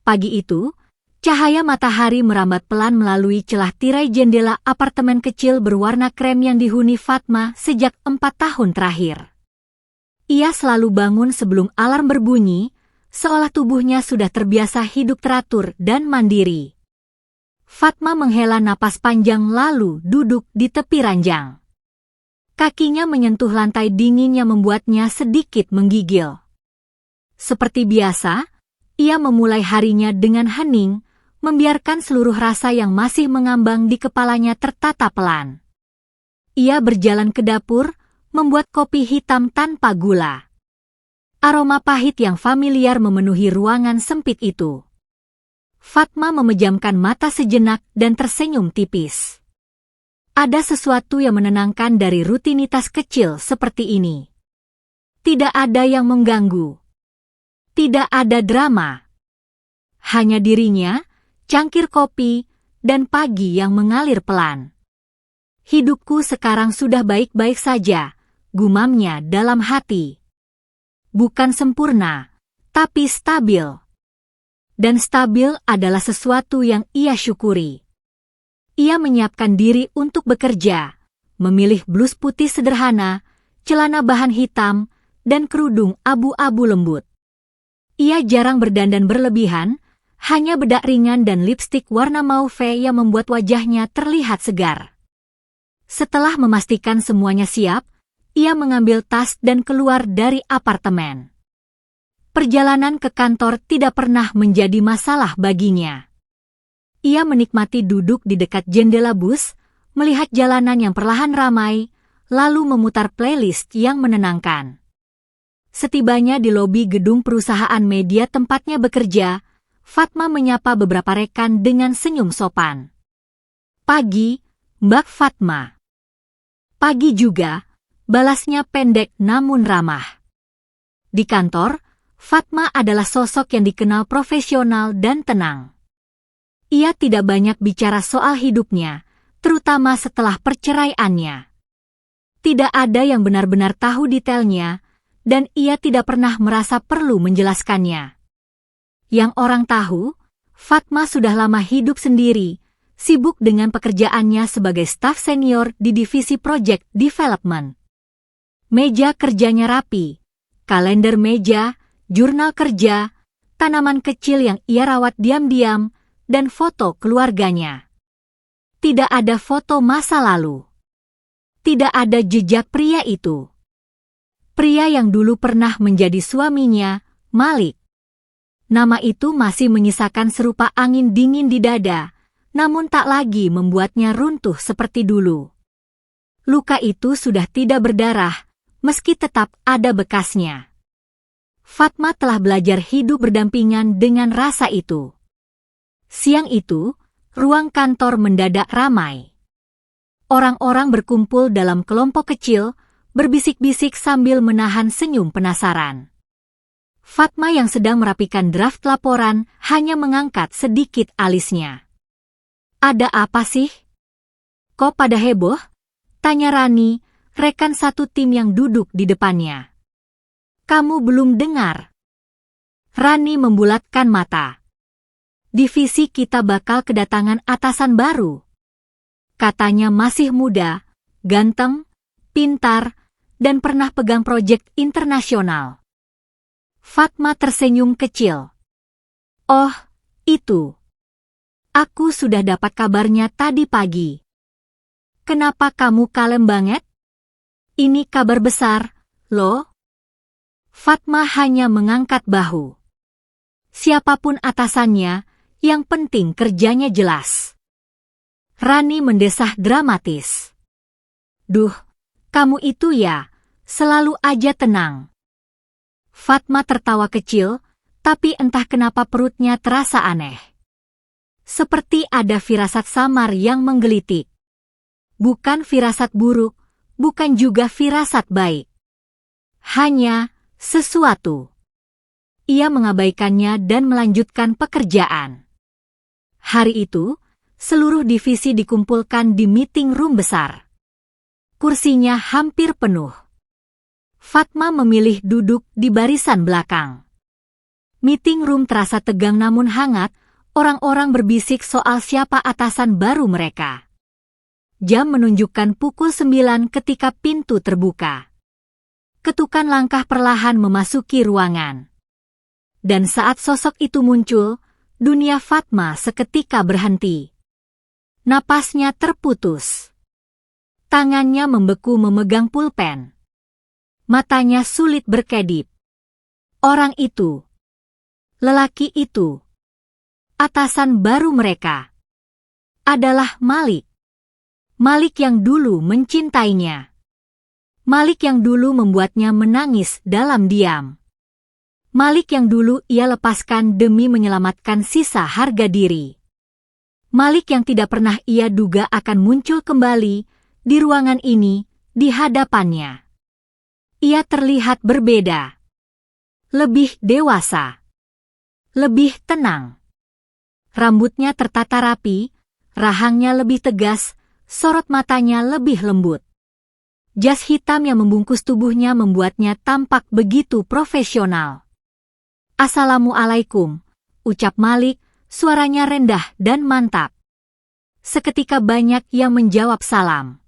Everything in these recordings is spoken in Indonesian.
Pagi itu, cahaya matahari merambat pelan melalui celah tirai jendela apartemen kecil berwarna krem yang dihuni Fatma sejak 4 tahun terakhir. Ia selalu bangun sebelum alarm berbunyi, seolah tubuhnya sudah terbiasa hidup teratur dan mandiri. Fatma menghela napas panjang lalu duduk di tepi ranjang. Kakinya menyentuh lantai dingin yang membuatnya sedikit menggigil. Seperti biasa, ia memulai harinya dengan hening, membiarkan seluruh rasa yang masih mengambang di kepalanya tertata pelan. Ia berjalan ke dapur, membuat kopi hitam tanpa gula. Aroma pahit yang familiar memenuhi ruangan sempit itu. Fatma memejamkan mata sejenak dan tersenyum tipis. Ada sesuatu yang menenangkan dari rutinitas kecil seperti ini. Tidak ada yang mengganggu. Tidak ada drama. Hanya dirinya, cangkir kopi, dan pagi yang mengalir pelan. Hidupku sekarang sudah baik-baik saja, gumamnya dalam hati. Bukan sempurna, tapi stabil. Dan stabil adalah sesuatu yang ia syukuri. Ia menyiapkan diri untuk bekerja, memilih blus putih sederhana, celana bahan hitam, dan kerudung abu-abu lembut. Ia jarang berdandan berlebihan, hanya bedak ringan dan lipstik warna mauve yang membuat wajahnya terlihat segar. Setelah memastikan semuanya siap, ia mengambil tas dan keluar dari apartemen. Perjalanan ke kantor tidak pernah menjadi masalah baginya. Ia menikmati duduk di dekat jendela bus, melihat jalanan yang perlahan ramai, lalu memutar playlist yang menenangkan. Setibanya di lobi gedung perusahaan media tempatnya bekerja, Fatma menyapa beberapa rekan dengan senyum sopan. Pagi, Mbak Fatma. Pagi juga, balasnya pendek namun ramah. Di kantor, Fatma adalah sosok yang dikenal profesional dan tenang. Ia tidak banyak bicara soal hidupnya, terutama setelah perceraiannya. Tidak ada yang benar-benar tahu detailnya, dan ia tidak pernah merasa perlu menjelaskannya. Yang orang tahu, Fatma sudah lama hidup sendiri, sibuk dengan pekerjaannya sebagai staf senior di divisi project development. Meja kerjanya rapi, kalender meja, jurnal kerja, tanaman kecil yang ia rawat diam-diam, dan foto keluarganya. Tidak ada foto masa lalu. Tidak ada jejak pria itu. Pria yang dulu pernah menjadi suaminya, Malik. Nama itu masih menyisakan serupa angin dingin di dada, namun tak lagi membuatnya runtuh seperti dulu. Luka itu sudah tidak berdarah, meski tetap ada bekasnya. Fatma telah belajar hidup berdampingan dengan rasa itu. Siang itu, ruang kantor mendadak ramai. Orang-orang berkumpul dalam kelompok kecil, berbisik-bisik sambil menahan senyum penasaran. Fatma yang sedang merapikan draft laporan hanya mengangkat sedikit alisnya. Ada apa sih? Kok pada heboh? Tanya Rani, rekan satu tim yang duduk di depannya. Kamu belum dengar? Rani membulatkan mata. Divisi kita bakal kedatangan atasan baru. Katanya masih muda, ganteng, pintar, dan pernah pegang proyek internasional. Fatma tersenyum kecil. Oh, itu. Aku sudah dapat kabarnya tadi pagi. Kenapa kamu kalem banget? Ini kabar besar, loh. Fatma hanya mengangkat bahu. Siapapun atasannya, yang penting kerjanya jelas. Rani mendesah dramatis. Duh, kamu itu ya, selalu aja tenang. Fatma tertawa kecil, tapi entah kenapa perutnya terasa aneh. Seperti ada firasat samar yang menggelitik. Bukan firasat buruk, bukan juga firasat baik. Hanya sesuatu. Ia mengabaikannya dan melanjutkan pekerjaan. Hari itu, seluruh divisi dikumpulkan di meeting room besar. Kursinya hampir penuh. Fatma memilih duduk di barisan belakang. Meeting room terasa tegang namun hangat, orang-orang berbisik soal siapa atasan baru mereka. Jam menunjukkan pukul 9 ketika pintu terbuka. Ketukan langkah perlahan memasuki ruangan. Dan saat sosok itu muncul, dunia Fatma seketika berhenti. Napasnya terputus. Tangannya membeku memegang pulpen. Matanya sulit berkedip. Orang itu, lelaki itu, atasan baru mereka, adalah Malik. Malik yang dulu mencintainya. Malik yang dulu membuatnya menangis dalam diam. Malik yang dulu ia lepaskan demi menyelamatkan sisa harga diri. Malik yang tidak pernah ia duga akan muncul kembali di ruangan ini, di hadapannya. Ia terlihat berbeda. Lebih dewasa. Lebih tenang. Rambutnya tertata rapi, rahangnya lebih tegas, sorot matanya lebih lembut. Jas hitam yang membungkus tubuhnya membuatnya tampak begitu profesional. "Assalamualaikum," ucap Malik, suaranya rendah dan mantap. Seketika banyak yang menjawab salam.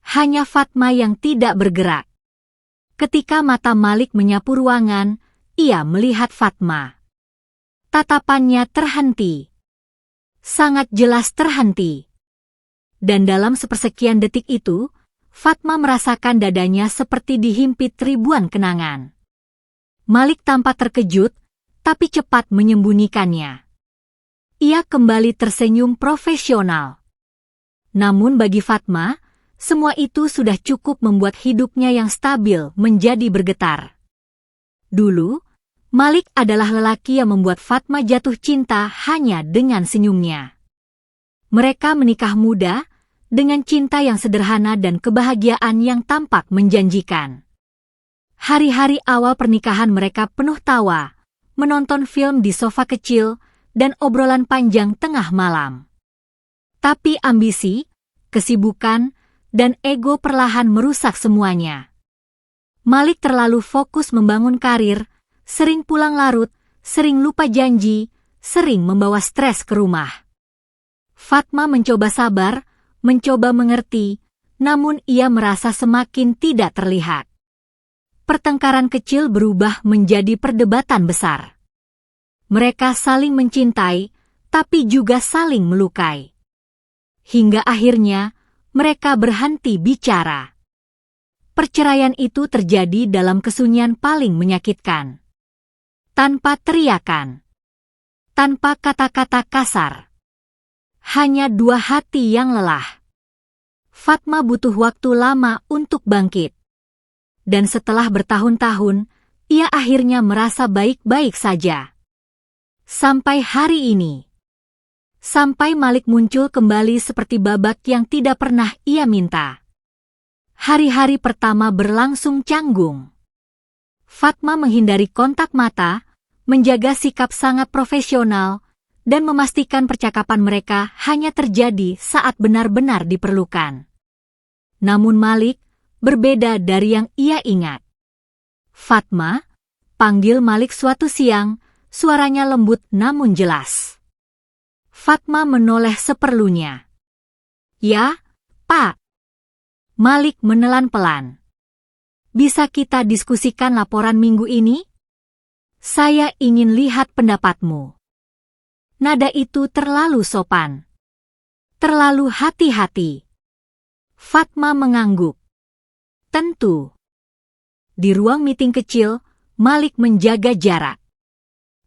Hanya Fatma yang tidak bergerak. Ketika mata Malik menyapu ruangan, ia melihat Fatma. Tatapannya terhenti. Sangat jelas terhenti. Dan dalam sepersekian detik itu, Fatma merasakan dadanya seperti dihimpit ribuan kenangan. Malik tampak terkejut, tapi cepat menyembunyikannya. Ia kembali tersenyum profesional. Namun bagi Fatma, semua itu sudah cukup membuat hidupnya yang stabil menjadi bergetar. Dulu, Malik adalah lelaki yang membuat Fatma jatuh cinta hanya dengan senyumnya. Mereka menikah muda, dengan cinta yang sederhana dan kebahagiaan yang tampak menjanjikan. Hari-hari awal pernikahan mereka penuh tawa, menonton film di sofa kecil, dan obrolan panjang tengah malam. Tapi ambisi, kesibukan, dan ego perlahan merusak semuanya. Malik terlalu fokus membangun karir, sering pulang larut, sering lupa janji, sering membawa stres ke rumah. Fatma mencoba sabar, mencoba mengerti, namun ia merasa semakin tidak terlihat. Pertengkaran kecil berubah menjadi perdebatan besar. Mereka saling mencintai, tapi juga saling melukai. Hingga akhirnya, mereka berhenti bicara. Perceraian itu terjadi dalam kesunyian paling menyakitkan. Tanpa teriakan. Tanpa kata-kata kasar. Hanya dua hati yang lelah. Fatma butuh waktu lama untuk bangkit. Dan setelah bertahun-tahun, ia akhirnya merasa baik-baik saja. Sampai hari ini. Sampai Malik muncul kembali seperti babak yang tidak pernah ia minta. Hari-hari pertama berlangsung canggung. Fatma menghindari kontak mata, menjaga sikap sangat profesional, dan memastikan percakapan mereka hanya terjadi saat benar-benar diperlukan. Namun Malik berbeda dari yang ia ingat. "Fatma," panggil Malik suatu siang, suaranya lembut namun jelas. Fatma menoleh seperlunya. "Ya, Pak." Malik menelan pelan. "Bisa kita diskusikan laporan minggu ini? Saya ingin lihat pendapatmu." Nada itu terlalu sopan. Terlalu hati-hati. Fatma mengangguk. "Tentu." Di ruang meeting kecil, Malik menjaga jarak.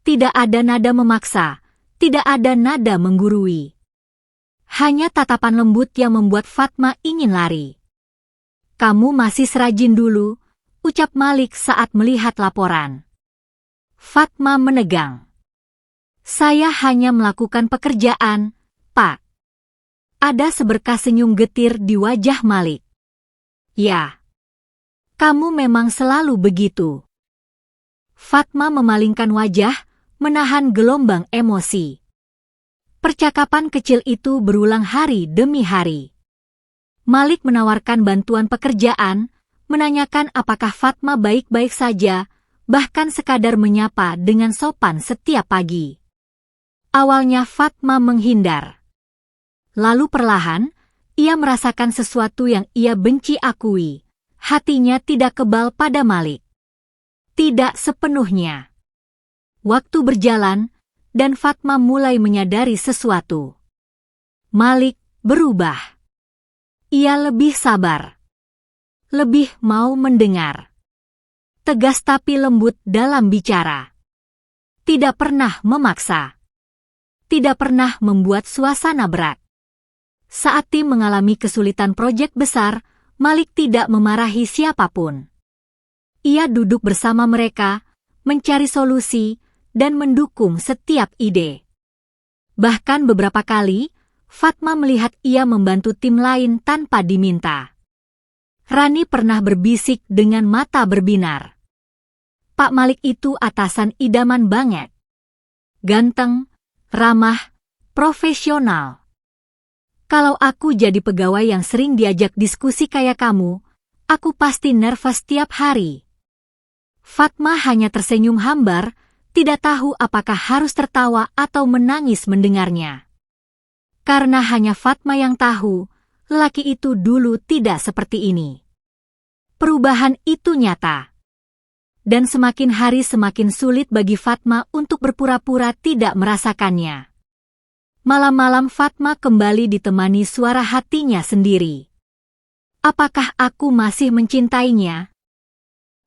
Tidak ada nada memaksa, tidak ada nada menggurui. Hanya tatapan lembut yang membuat Fatma ingin lari. "Kamu masih serajin dulu," ucap Malik saat melihat laporan. Fatma menegang. "Saya hanya melakukan pekerjaan, Pak." Ada seberkas senyum getir di wajah Malik. "Ya, kamu memang selalu begitu." Fatma memalingkan wajah, menahan gelombang emosi. Percakapan kecil itu berulang hari demi hari. Malik menawarkan bantuan pekerjaan, menanyakan apakah Fatma baik-baik saja, bahkan sekadar menyapa dengan sopan setiap pagi. Awalnya Fatma menghindar. Lalu perlahan, ia merasakan sesuatu yang ia benci akui. Hatinya tidak kebal pada Malik. Tidak sepenuhnya. Waktu berjalan, dan Fatma mulai menyadari sesuatu. Malik berubah. Ia lebih sabar. Lebih mau mendengar. Tegas tapi lembut dalam bicara. Tidak pernah memaksa. Tidak pernah membuat suasana berat. Saat tim mengalami kesulitan proyek besar, Malik tidak memarahi siapapun. Ia duduk bersama mereka, mencari solusi, dan mendukung setiap ide. Bahkan beberapa kali, Fatma melihat ia membantu tim lain tanpa diminta. Rani pernah berbisik dengan mata berbinar. Pak Malik itu atasan idaman banget. Ganteng, ramah, profesional. Kalau aku jadi pegawai yang sering diajak diskusi kayak kamu, aku pasti nervous tiap hari. Fatma hanya tersenyum hambar, tidak tahu apakah harus tertawa atau menangis mendengarnya. Karena hanya Fatma yang tahu, lelaki itu dulu tidak seperti ini. Perubahan itu nyata. Dan semakin hari semakin sulit bagi Fatma untuk berpura-pura tidak merasakannya. Malam-malam Fatma kembali ditemani suara hatinya sendiri. Apakah aku masih mencintainya?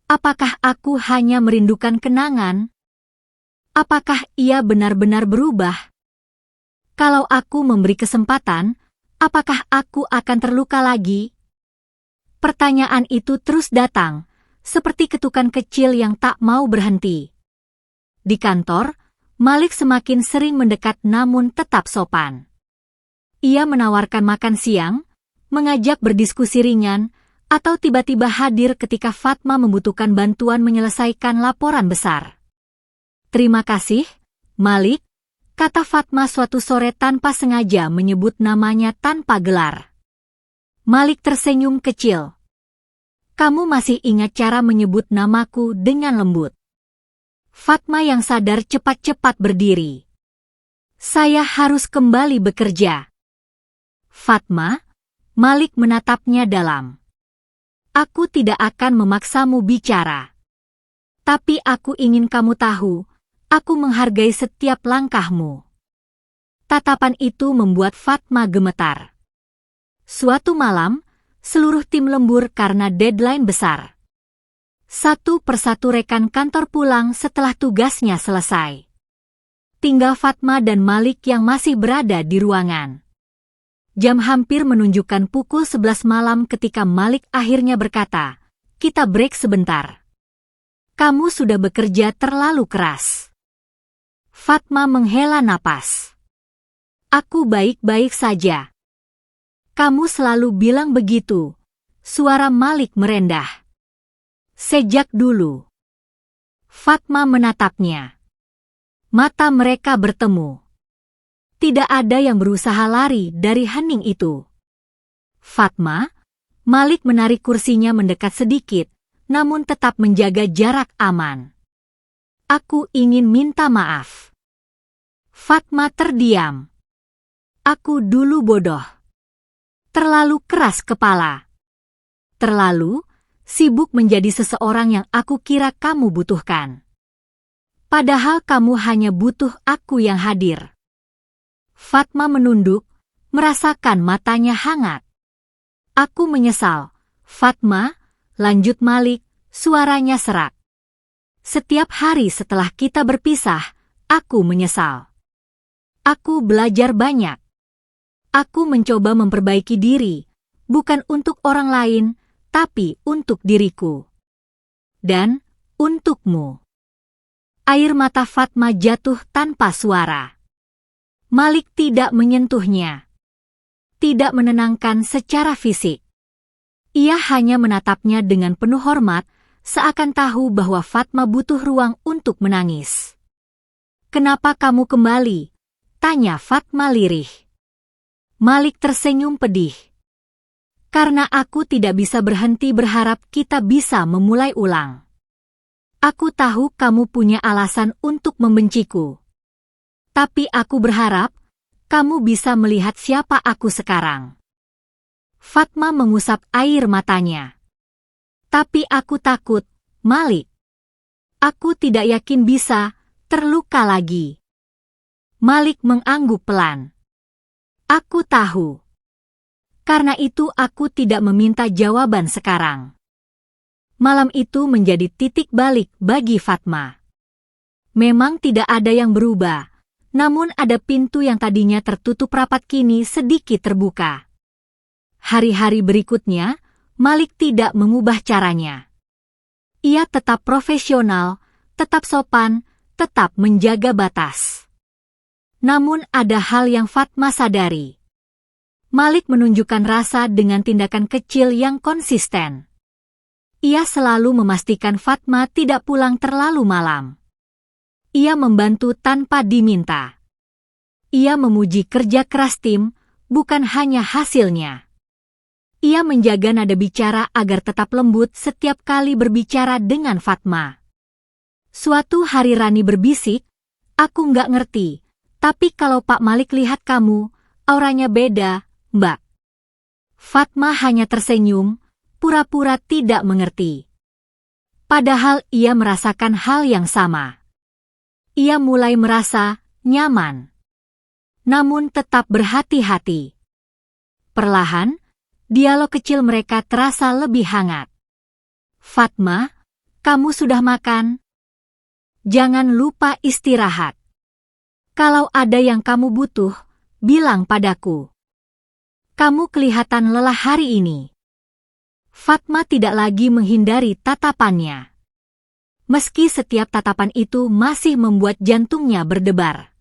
Apakah aku hanya merindukan kenangan? Apakah ia benar-benar berubah? Kalau aku memberi kesempatan, apakah aku akan terluka lagi? Pertanyaan itu terus datang, seperti ketukan kecil yang tak mau berhenti. Di kantor, Malik semakin sering mendekat namun tetap sopan. Ia menawarkan makan siang, mengajak berdiskusi ringan, atau tiba-tiba hadir ketika Fatma membutuhkan bantuan menyelesaikan laporan besar. Terima kasih, Malik, kata Fatma suatu sore tanpa sengaja menyebut namanya tanpa gelar. Malik tersenyum kecil. Kamu masih ingat cara menyebut namaku dengan lembut. Fatma yang sadar cepat-cepat berdiri. Saya harus kembali bekerja. Fatma, Malik menatapnya dalam. Aku tidak akan memaksamu bicara. Tapi aku ingin kamu tahu, aku menghargai setiap langkahmu. Tatapan itu membuat Fatma gemetar. Suatu malam, seluruh tim lembur karena deadline besar. Satu persatu rekan kantor pulang setelah tugasnya selesai. Tinggal Fatma dan Malik yang masih berada di ruangan. Jam hampir menunjukkan pukul 11 malam ketika Malik akhirnya berkata, "Kita break sebentar. Kamu sudah bekerja terlalu keras." Fatma menghela napas. Aku baik-baik saja. Kamu selalu bilang begitu. Suara Malik merendah. Sejak dulu. Fatma menatapnya. Mata mereka bertemu. Tidak ada yang berusaha lari dari hening itu. Fatma, Malik menarik kursinya mendekat sedikit, namun tetap menjaga jarak aman. Aku ingin minta maaf. Fatma terdiam. Aku dulu bodoh. Terlalu keras kepala. Terlalu sibuk menjadi seseorang yang aku kira kamu butuhkan. Padahal kamu hanya butuh aku yang hadir. Fatma menunduk, merasakan matanya hangat. Aku menyesal. Fatma, lanjut Malik, suaranya serak. Setiap hari setelah kita berpisah, aku menyesal. Aku belajar banyak. Aku mencoba memperbaiki diri, bukan untuk orang lain, tapi untuk diriku. Dan untukmu. Air mata Fatma jatuh tanpa suara. Malik tidak menyentuhnya. Tidak menenangkan secara fisik. Ia hanya menatapnya dengan penuh hormat, seakan tahu bahwa Fatma butuh ruang untuk menangis. Kenapa kamu kembali? Tanya Fatma lirih. Malik tersenyum pedih. Karena aku tidak bisa berhenti berharap kita bisa memulai ulang. Aku tahu kamu punya alasan untuk membenciku. Tapi aku berharap kamu bisa melihat siapa aku sekarang. Fatma mengusap air matanya. Tapi aku takut, Malik. Aku tidak yakin bisa terluka lagi. Malik mengangguk pelan. Aku tahu. Karena itu aku tidak meminta jawaban sekarang. Malam itu menjadi titik balik bagi Fatma. Memang tidak ada yang berubah, namun ada pintu yang tadinya tertutup rapat kini sedikit terbuka. Hari-hari berikutnya, Malik tidak mengubah caranya. Ia tetap profesional, tetap sopan, tetap menjaga batas. Namun ada hal yang Fatma sadari. Malik menunjukkan rasa dengan tindakan kecil yang konsisten. Ia selalu memastikan Fatma tidak pulang terlalu malam. Ia membantu tanpa diminta. Ia memuji kerja keras tim, bukan hanya hasilnya. Ia menjaga nada bicara agar tetap lembut setiap kali berbicara dengan Fatma. Suatu hari Rani berbisik, "Aku nggak ngerti, tapi kalau Pak Malik lihat kamu, auranya beda, Mbak." Fatma hanya tersenyum, pura-pura tidak mengerti. Padahal ia merasakan hal yang sama. Ia mulai merasa nyaman. Namun tetap berhati-hati. Perlahan, dialog kecil mereka terasa lebih hangat. "Fatma, kamu sudah makan? Jangan lupa istirahat. Kalau ada yang kamu butuh, bilang padaku. Kamu kelihatan lelah hari ini." Fatma tidak lagi menghindari tatapannya. Meski setiap tatapan itu masih membuat jantungnya berdebar.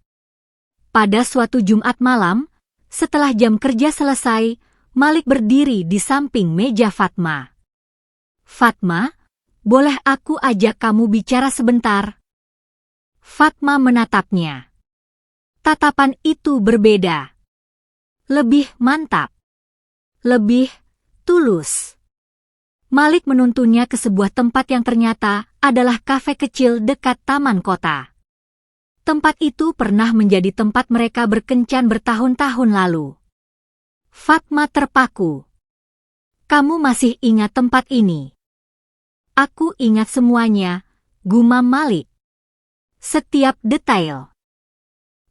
Pada suatu Jumat malam, setelah jam kerja selesai, Malik berdiri di samping meja Fatma. "Fatma, boleh aku ajak kamu bicara sebentar?" Fatma menatapnya. Tatapan itu berbeda. Lebih mantap. Lebih tulus. Malik menuntunnya ke sebuah tempat yang ternyata adalah kafe kecil dekat taman kota. Tempat itu pernah menjadi tempat mereka berkencan bertahun-tahun lalu. Fatma terpaku. "Kamu masih ingat tempat ini?" "Aku ingat semuanya," gumam Malik. "Setiap detail."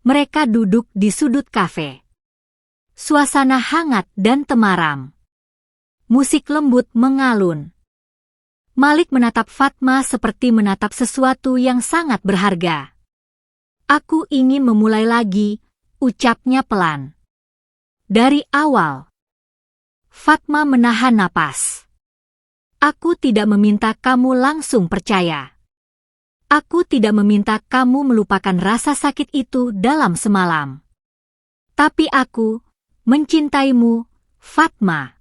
Mereka duduk di sudut kafe. Suasana hangat dan temaram. Musik lembut mengalun. Malik menatap Fatma seperti menatap sesuatu yang sangat berharga. "Aku ingin memulai lagi," ucapnya pelan. "Dari awal." Fatma menahan napas. "Aku tidak meminta kamu langsung percaya. Aku tidak meminta kamu melupakan rasa sakit itu dalam semalam. Tapi aku mencintaimu, Fatma.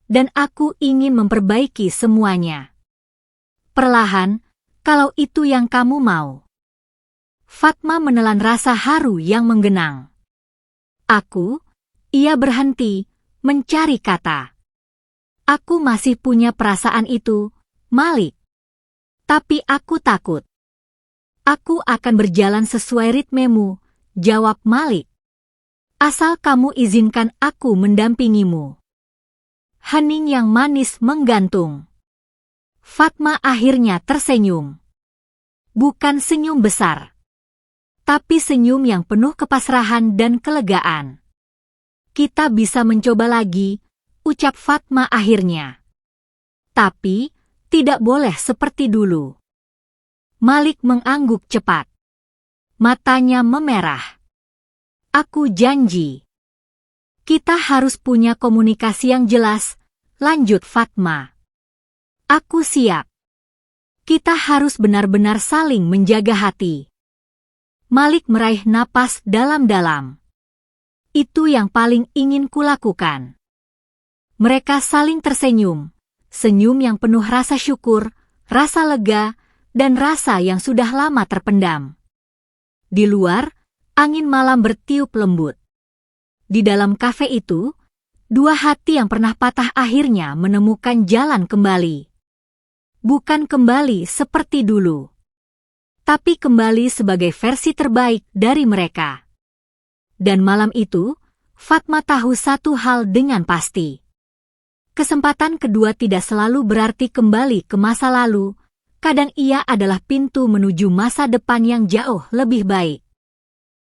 Dan aku ingin memperbaiki semuanya. Perlahan, kalau itu yang kamu mau." Fatma menelan rasa haru yang menggenang. Ia berhenti, mencari kata. "Aku masih punya perasaan itu, Malik. Tapi aku takut." "Aku akan berjalan sesuai ritmemu," jawab Malik. "Asal kamu izinkan aku mendampingimu." Hening yang manis menggantung. Fatma akhirnya tersenyum. Bukan senyum besar, tapi senyum yang penuh kepasrahan dan kelegaan. "Kita bisa mencoba lagi," ucap Fatma akhirnya. "Tapi, tidak boleh seperti dulu." Malik mengangguk cepat. Matanya memerah. "Aku janji." "Kita harus punya komunikasi yang jelas," lanjut Fatma. "Aku siap. Kita harus benar-benar saling menjaga hati." Malik meraih napas dalam-dalam. "Itu yang paling ingin kulakukan." Mereka saling tersenyum, senyum yang penuh rasa syukur, rasa lega, dan rasa yang sudah lama terpendam. Di luar, angin malam bertiup lembut. Di dalam kafe itu, dua hati yang pernah patah akhirnya menemukan jalan kembali. bukan kembali seperti dulu, tapi kembali sebagai versi terbaik dari mereka. Dan malam itu, Fatma tahu satu hal dengan pasti. Kesempatan kedua tidak selalu berarti kembali ke masa lalu, kadang ia adalah pintu menuju masa depan yang jauh lebih baik.